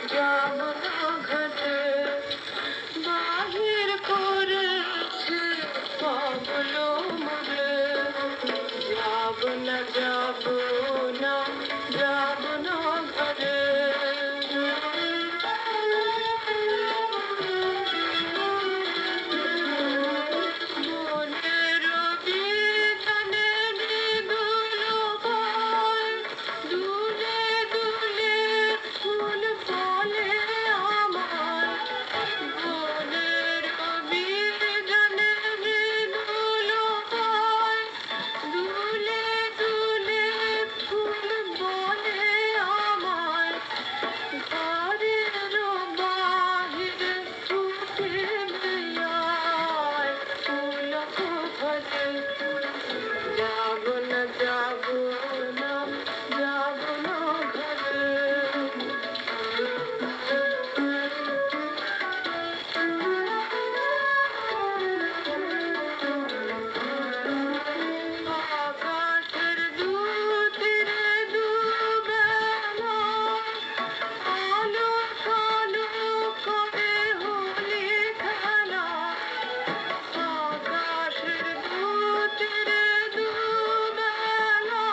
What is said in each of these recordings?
যাব না ঘাটে বাহির করেছে পাগল মরে যাব না যাব না যাব না ঘরে মনের বিধানে নিগুলো পায় দুলে দুলে ফুল ফলে আমার মনের বিধানে নিগুলো পায় দুলে দুলে ফুল ফলে আমার ঘরের বাহিরে ছুটে বেড়ায় পুলক ভরে যাব না যাব না যাব না ঘরে আকাশের দুতীরে দুবেলা আলো কালো করে হোলি খেলা আকাশের দুতীরে দুবেলা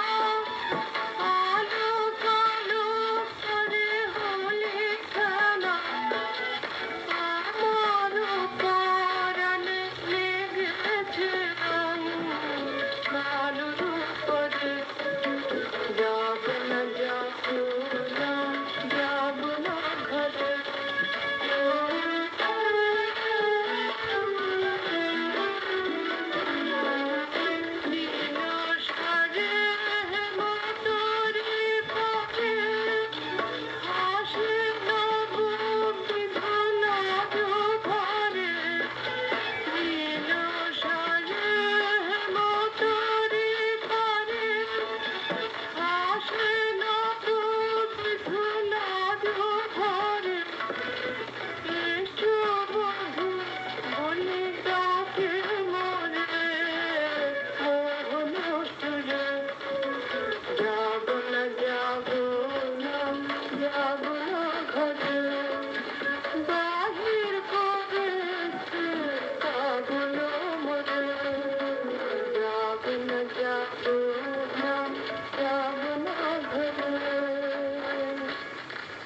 আলো কালো করে হোলি খেলা আমার পরাণে লেগেছে রং কালোর উপরে যাব না যাব না যাব না ঘরে নীল সাজে হেমন্তরি পথে হাসে নব বিধান ঘরে নীল সাজে হেমন্তরি পরে হাসে নব বিধান ঘরে এসো বধূ বলে ডাকে মরে মোহন সুরে যাব না যাব না যাব না ঘরে